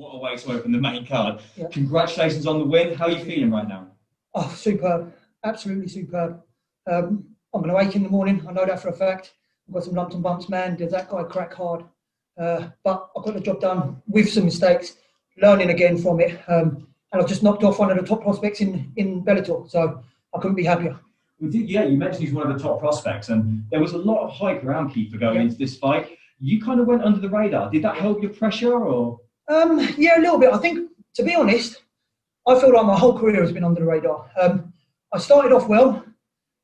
what a way to open the main card. Yeah. Congratulations on the win. How are you feeling right now? Oh, superb. Absolutely superb. I'm going to wake in the morning. I know that for a fact. I've got some lumps and bumps, man. Does that guy crack hard? But I got the job done with some mistakes, learning again from it. And I've just knocked off one of the top prospects in Bellator. So I couldn't be happier. Yeah, you mentioned he's one of the top prospects, and there was a lot of hype around Kiefer going into this fight. You kind of went under the radar. Did that help your pressure, or? Yeah, a little bit. I think, to be honest, I feel like my whole career has been under the radar. I started off well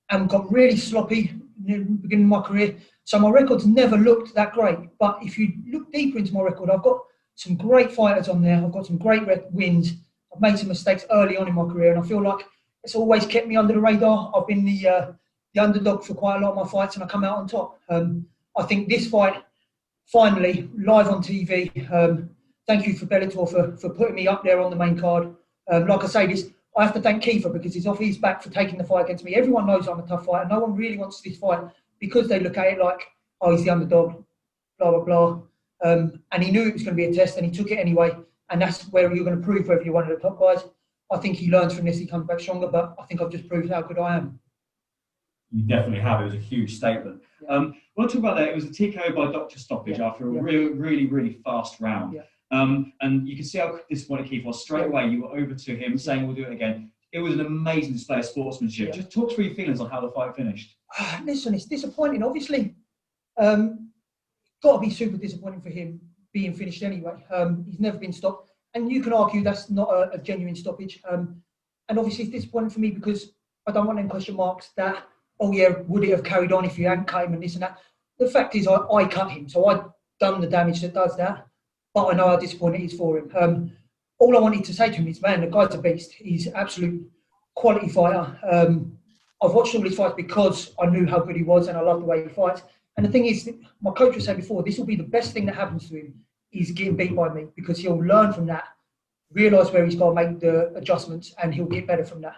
and got really sloppy in the beginning of my career, so my records never looked that great. But if you look deeper into my record, I've got some great fighters on there. I've got some great wins. I've made some mistakes early on in my career, and I feel like it's always kept me under the radar. I've been the underdog for quite a lot of my fights, and I come out on top. I think this fight, finally, live on TV, thank you for Bellator for putting me up there on the main card. Like I say, I have to thank Kiefer because he's off his back for taking the fight against me. Everyone knows I'm a tough fighter. No one really wants this fight because they look at it like, oh, he's the underdog, blah, blah, blah. And he knew it was going to be a test, and he took it anyway. And that's where you're going to prove whether you're one of the top guys. I think he learns from this, he comes back stronger, but I think I've just proved how good I am. You definitely have. It was a huge statement. Yeah. We'll talk about that. It was a TKO by Dr. Stoppage after a really fast round. Yeah. And you can see how disappointed Kiefer was. Straight away, you were over to him saying, we'll do it again. It was an amazing display of sportsmanship. Just talk through your feelings on how the fight finished. Listen, it's disappointing, obviously. Got to be super disappointing for him being finished anyway. He's never been stopped. And you can argue that's not a genuine stoppage. And obviously it's disappointing for me because I don't want them question marks that, oh yeah, would it have carried on if you hadn't cut him and this and that. The fact is I cut him, so I've done the damage that does that. But I know how disappointing it is for him. All I wanted to say to him is, man, the guy's a beast. He's an absolute quality fighter. I've watched all his fights because I knew how good he was and I love the way he fights. And the thing is, my coach was saying before, this will be the best thing that happens to him. He's getting beat by me because he'll learn from that, realise where he's got to make the adjustments, and he'll get better from that.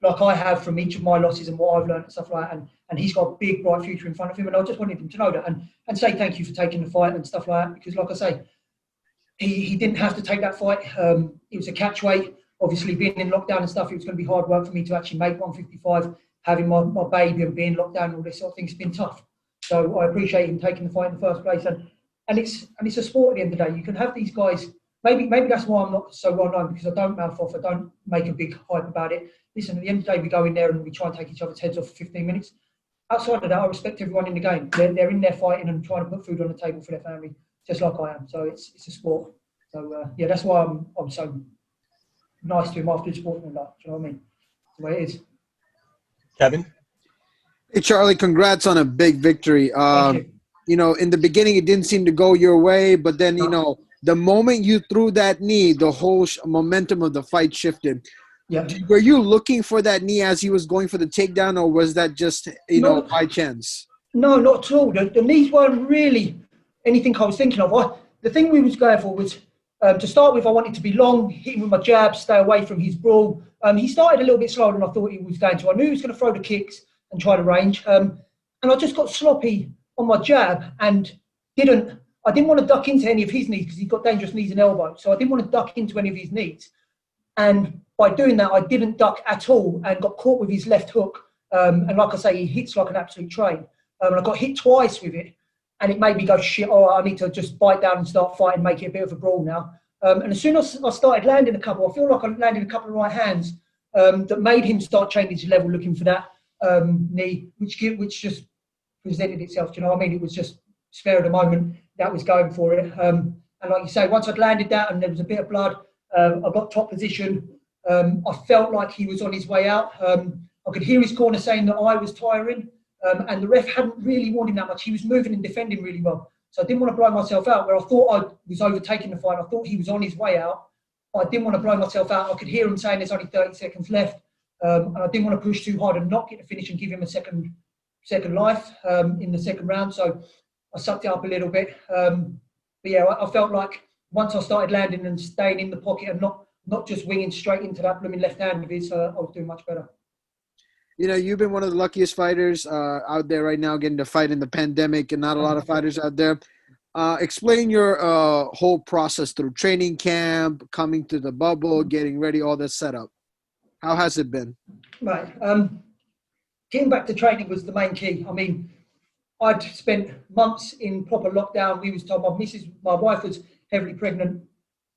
Like I have from each of my losses and what I've learned and stuff like that. And he's got a big, bright future in front of him. And I just wanted him to know that and say thank you for taking the fight and stuff like that. Because like I say, he didn't have to take that fight. It was a catch weight. Obviously, being in lockdown and stuff, it was going to be hard work for me to actually make 155, having my baby and being locked down and all this sort of thing. It's been tough. So I appreciate him taking the fight in the first place. And it's a sport at the end of the day. You can have these guys. Maybe that's why I'm not so well known, because I don't mouth off. I don't make a big hype about it. Listen, at the end of the day, we go in there and we try and take each other's heads off for 15 minutes. Outside of that, I respect everyone in the game. They're in there fighting and trying to put food on the table for their family, just like I am. So it's a sport. So yeah, that's why I'm so nice to him after the sportsman life. Do you know what I mean? That's the way it is. Kevin? Hey, Charlie, congrats on a big victory. Thank you. You know, in the beginning, it didn't seem to go your way, but then, you know, the moment you threw that knee, the whole momentum of the fight shifted. Yeah. Were you looking for that knee as he was going for the takedown, or was that just, you know, by chance? No, not at all. The knees weren't really anything I was thinking of. The thing we was going for was, to start with, I wanted to be long, hit him with my jab, stay away from his brawl. He started a little bit slower than I thought he was going to. I knew he was going to throw the kicks and try to range. And I just got sloppy on my jab and I didn't want to duck into any of his knees because he's got dangerous knees and elbows. So I didn't want to duck into any of his knees. And by doing that, I didn't duck at all and got caught with his left hook. And like I say, he hits like an absolute train. And I got hit twice with it. And it made me go, shit, I need to just bite down and start fighting, make it a bit of a brawl now. And as soon as I started landing a couple, I feel like I landed a couple of right hands that made him start changing his level, looking for that knee, which just presented itself. Do you know what I mean? It was just spare of the moment that was going for it. And like you say, once I'd landed that and there was a bit of blood, I got top position. I felt like he was on his way out. I could hear his corner saying that I was tiring. And the ref hadn't really warned him that much. He was moving and defending really well. So I didn't want to blow myself out where I thought I was overtaking the fight. I thought he was on his way out. But I didn't want to blow myself out. I could hear him saying there's only 30 seconds left. And I didn't want to push too hard and not get the finish and give him a second life in the second round. So I sucked it up a little bit. But yeah, I felt like once I started landing and staying in the pocket and not just winging straight into that blooming left hand of his, I was doing much better. You know, you've been one of the luckiest fighters out there right now, getting to fight in the pandemic, and not a lot of fighters out there. Explain your whole process through training camp, coming to the bubble, getting ready, all this setup. How has it been? Right. Getting back to training was the main key. I mean, I'd spent months in proper lockdown. We was told my wife was heavily pregnant.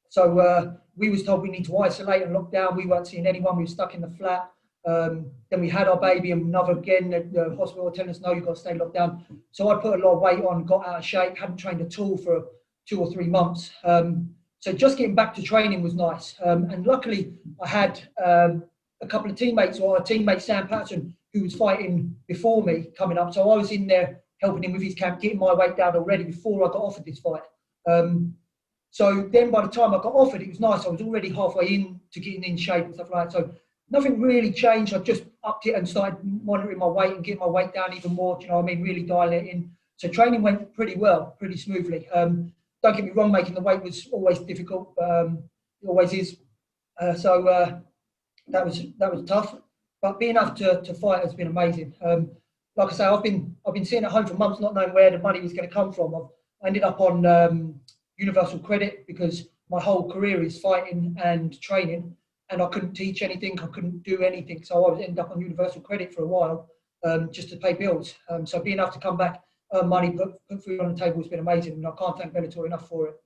So we was told we need to isolate and lock down. We weren't seeing anyone. We were stuck in the flat. Then we had our baby, and another again, the hospital telling us, no, you've got to stay locked down. So I put a lot of weight on, got out of shape, hadn't trained at all for 2 or 3 months. So just getting back to training was nice. And luckily, I had a couple of teammates, or a teammate, Sam Patterson, who was fighting before me coming up. So I was in there helping him with his camp, getting my weight down already before I got offered this fight. So then by the time I got offered, it was nice. I was already halfway in to getting in shape and stuff like that. So nothing really changed. I just upped it and started monitoring my weight and getting my weight down even more. You know what I mean? Really dialing it in. So training went pretty well, pretty smoothly. Don't get me wrong, making the weight was always difficult. It always is. So that was tough. But being able to fight has been amazing. Like I say, I've been sitting at home for months not knowing where the money was going to come from. I ended up on universal credit because my whole career is fighting and training, and I couldn't teach anything, I couldn't do anything, so I ended up on universal credit for a while, just to pay bills. So being able to come back, earn money, put food on the table has been amazing, and I can't thank Bellator enough for it.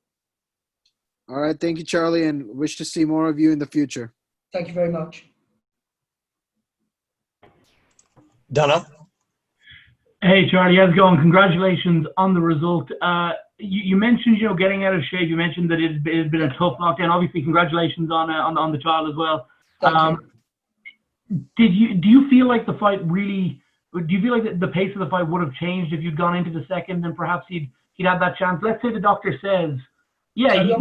All right, thank you, Charlie, and wish to see more of you in the future. Thank you very much. Donna? Hey, Charlie, how's it going? Congratulations on the result. You mentioned, getting out of shape. You mentioned that it's been a tough lockdown. Obviously, congratulations on the child as well. Do you feel like the fight really? Do you feel like the pace of the fight would have changed if you'd gone into the second and perhaps he'd had that chance? Let's say the doctor says, yeah, he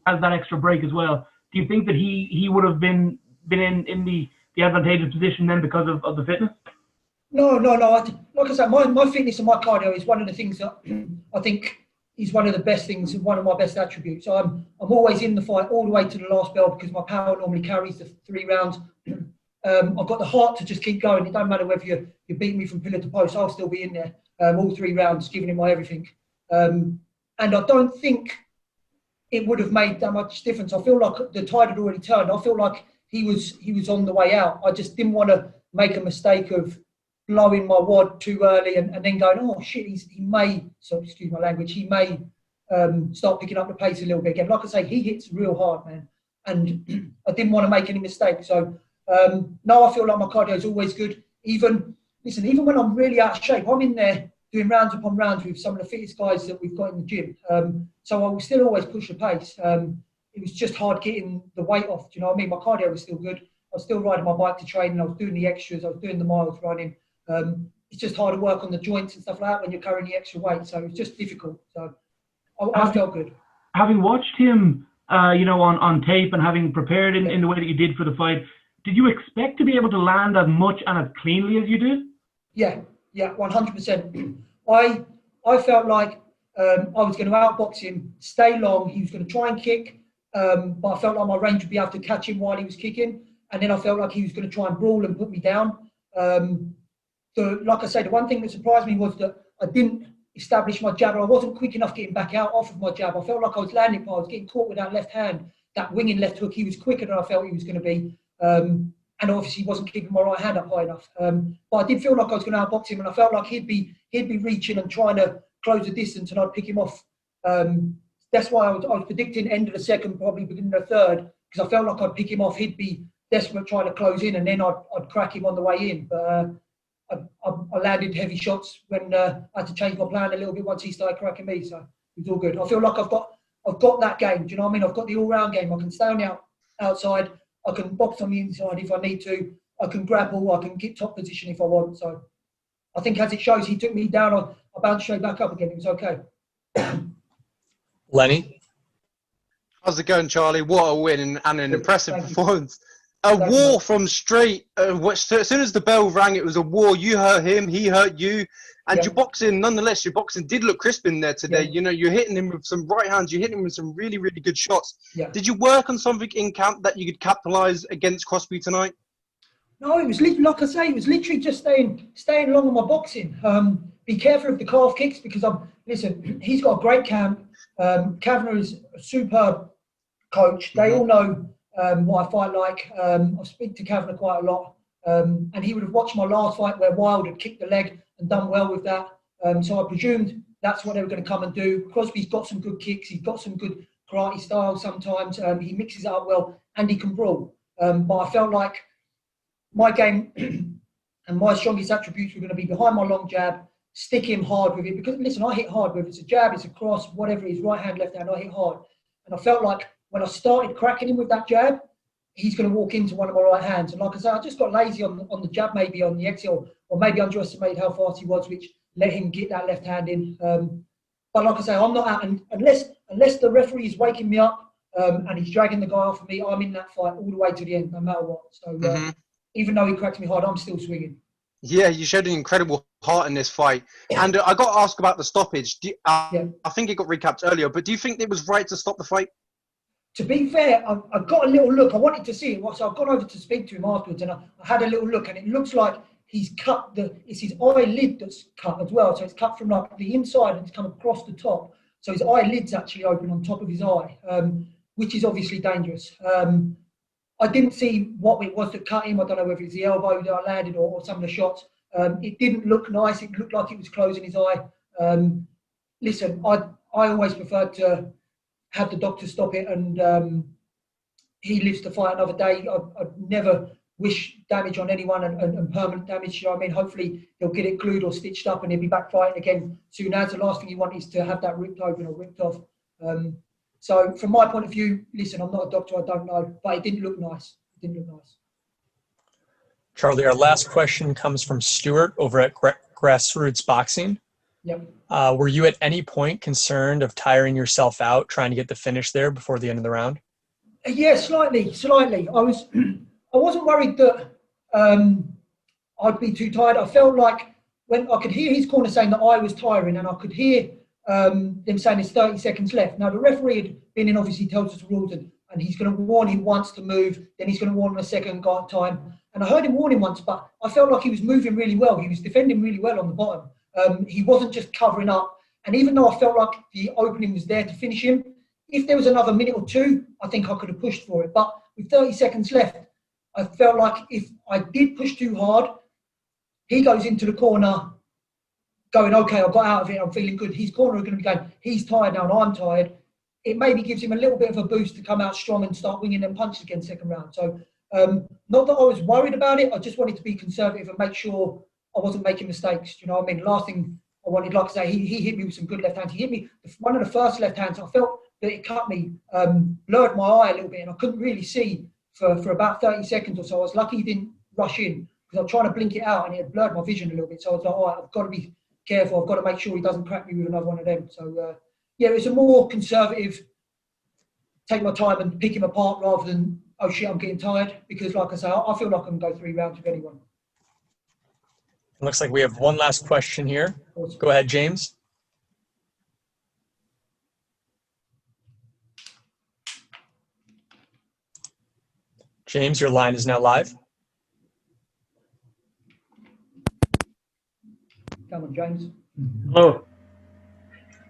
has that extra break as well. Do you think that he would have been in the advantageous position then because of the fitness? No. Like I said, my fitness and my cardio is one of the things that I think is one of the best things, one of my best attributes. I'm always in the fight all the way to the last bell because my power normally carries the 3 rounds. I've got the heart to just keep going. It don't matter whether you beat me from pillar to post, I'll still be in there all 3 rounds, giving him my everything. And I don't think it would have made that much difference. I feel like the tide had already turned. I feel like he was on the way out. I just didn't want to make a mistake of blowing my wad too early and then going, oh shit, he may, so excuse my language, he may start picking up the pace a little bit again. Like I say, he hits real hard, man. And I didn't want to make any mistakes. So no, I feel like my cardio is always good. Even when I'm really out of shape, I'm in there doing rounds upon rounds with some of the fittest guys that we've got in the gym. So I will still always push the pace. It was just hard getting the weight off. Do you know what I mean? My cardio was still good. I was still riding my bike to train, and I was doing the extras. I was doing the miles running. It's just hard to work on the joints and stuff like that when you're carrying the extra weight. So it's just difficult. So I felt good. Having watched him, on tape and having prepared in the way that you did for the fight, did you expect to be able to land as much and as cleanly as you did? Yeah, 100%. I felt like I was going to outbox him, stay long. He was going to try and kick, but I felt like my range would be able to catch him while he was kicking. And then I felt like he was going to try and brawl and put me down. So, like I said, the one thing that surprised me was that I didn't establish my jab. I wasn't quick enough getting back out off of my jab. I felt like I was landing, but I was getting caught with that left hand, that winging left hook. He was quicker than I felt he was going to be. And obviously he wasn't keeping my right hand up high enough. But I did feel like I was going to outbox him, and I felt like he'd be reaching and trying to close the distance, and I'd pick him off. That's why I was predicting end of the second, probably beginning of the third, because I felt like I'd pick him off. He'd be desperate trying to close in, and then I'd crack him on the way in. But I landed heavy shots when I had to change my plan a little bit once he started cracking me. So it was all good. I feel like I've got that game. Do you know what I mean? I've got the all-round game. I can stay on the outside. I can box on the inside if I need to. I can grapple. I can get top position if I want. So I think as it shows, he took me down. I bounced straight back up again. It was okay. Lenny? How's it going, Charlie? What a win and an impressive performance. A war from straight. As soon as the bell rang, it was a war. You hurt him, he hurt you. And your boxing, nonetheless, did look crisp in there today. Yeah. You know, you're hitting him with some right hands. You're hitting him with some really, really good shots. Yeah. Did you work on something in camp that you could capitalise against Crosbie tonight? No, it was like I say, it was literally just staying long on my boxing. Be careful of the calf kicks because listen, he's got a great camp. Kavanagh is a superb coach. They all know what I fight like. I speak to Kavanagh quite a lot. And he would have watched my last fight where Wild had kicked the leg and done well with that. So I presumed that's what they were going to come and do. Crosby's got some good kicks. He's got some good karate style sometimes. He mixes it up well and he can brawl. But I felt like my game and my strongest attributes were going to be behind my long jab, stick him hard with it. Because, listen, I hit hard, whether it's a jab, it's a cross, whatever it is, right hand, left hand, I hit hard. And I felt like when I started cracking him with that jab, he's going to walk into one of my right hands. And like I said, I just got lazy on the jab, maybe on the exhale, or maybe underestimated how fast he was, which let him get that left hand in. But like I say, I'm not out. And unless the referee is waking me up and he's dragging the guy off of me, I'm in that fight all the way to the end, no matter what. So even though he cracked me hard, I'm still swinging. Yeah, you showed an incredible heart in this fight. And I got to ask about the stoppage. I think it got recapped earlier, but do you think it was right to stop the fight? To be fair, I got a little look. I wanted to see it. So I've gone over to speak to him afterwards, and I had a little look, and it looks like he's cut it's his eyelid that's cut as well. So it's cut from like the inside and it's come across the top. So his eyelid's actually open on top of his eye, which is obviously dangerous. I didn't see what it was that cut him. I don't know whether it's the elbow that I landed or some of the shots. It didn't look nice. It looked like it was closing his eye. Listen, I always preferred to have the doctor stop it, and he lives to fight another day. I'd never wish damage on anyone and permanent damage. You know what I mean? Hopefully he'll get it glued or stitched up and he'll be back fighting again soon as. The last thing you want is to have that ripped open or ripped off. So from my point of view, listen, I'm not a doctor, I don't know, but it didn't look nice. It didn't look nice. Charlie, our last question comes from Stuart over at Grassroots Boxing. Yep. Were you at any point concerned of tiring yourself out trying to get the finish there before the end of the round? Yeah, slightly. I wasn't worried that I'd be too tired. I felt like when I could hear his corner saying that I was tiring, and I could hear them saying there's 30 seconds left. Now the referee had been in, obviously tells us the rules, and he's going to warn him once to move, then he's going to warn him a second time. And I heard him warn him once, but I felt like he was moving really well. He was defending really well on the bottom. He wasn't just covering up. And even though I felt like the opening was there to finish him, if there was another minute or two, I think I could have pushed for it. But with 30 seconds left, I felt like if I did push too hard, he goes into the corner going, okay, I got out of it, I'm feeling good. His corner are going to be going, he's tired now and I'm tired. It maybe gives him a little bit of a boost to come out strong and start winging them punches again second round. So not that I was worried about it, I just wanted to be conservative and make sure I wasn't making mistakes. You know what I mean? Last thing I wanted, like I say, he hit me with some good left hands. He hit me, one of the first left hands, I felt that it cut me, blurred my eye a little bit, and I couldn't really see for about 30 seconds or so. I was lucky he didn't rush in, because I was trying to blink it out and it had blurred my vision a little bit. So I was like, all right, I've got to be careful. I've got to make sure he doesn't crack me with another one of them. So, yeah, it's a more conservative, take my time and pick him apart rather than, oh shit, I'm getting tired. Because like I say, I feel like I can go 3 rounds with anyone. It looks like we have one last question here. Go ahead, James. James, your line is now live. Come on, James. Hello.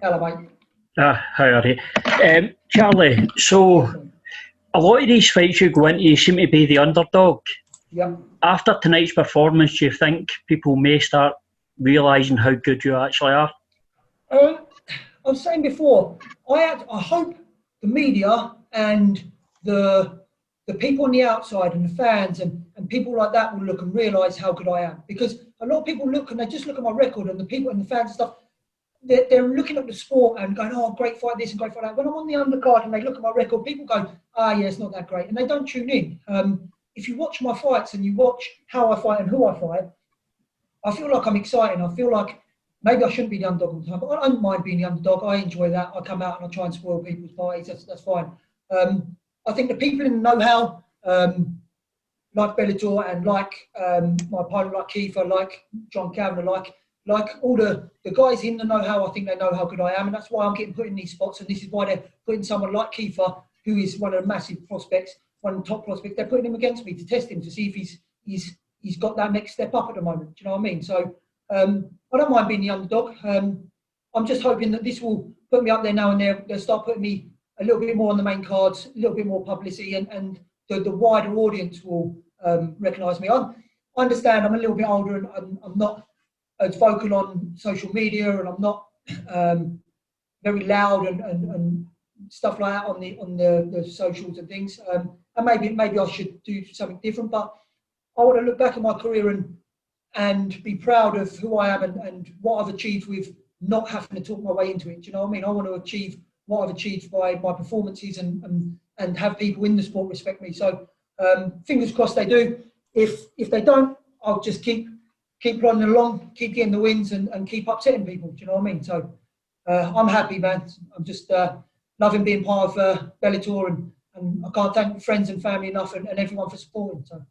Hello, mate. How are you? Charlie, so a lot of these fights you go into, you seem to be the underdog. Yeah. After tonight's performance, do you think people may start realising how good you actually are? I was saying before, I hope the media and the people on the outside and the fans and people like that will look and realise how good I am. Because a lot of people look and they just look at my record, and the people and the fans and stuff, they're looking at the sport and going, oh, great fight this and great fight that. When I'm on the undercard and they look at my record, people go, yeah, it's not that great. And they don't tune in. If you watch my fights and you watch how I fight and who I fight, I feel like I'm exciting. I feel like maybe I shouldn't be the underdog all the time, but I don't mind being the underdog. I enjoy that. I come out and I try and spoil people's parties. That's fine. I think the people in the know-how, like Bellator and like my opponent, like Kiefer, like John Kavanagh, like all the guys in the know-how, I think they know how good I am, and that's why I'm getting put in these spots, and this is why they're putting someone like Kiefer, who is one of the massive prospects, one of the top prospects, they're putting him against me to test him, to see if he's got that next step up at the moment. Do you know what I mean? So I don't mind being the underdog. I'm just hoping that this will put me up there now and they'll start putting me a little bit more on the main cards, a little bit more publicity, and the wider audience will recognise me. I understand I'm a little bit older and I'm not as vocal on social media, and I'm not very loud and stuff like that on the socials and things. And maybe I should do something different, but I want to look back at my career and be proud of who I am and what I've achieved with not having to talk my way into it. Do you know what I mean? I want to achieve what I've achieved by my performances and have people in the sport respect me. So fingers crossed they do. If they don't, I'll just keep plodding along, keep getting the wins and keep upsetting people. Do you know what I mean? So I'm happy, man. I'm just loving being part of Bellator, and I can't thank friends and family enough and everyone for supporting. So.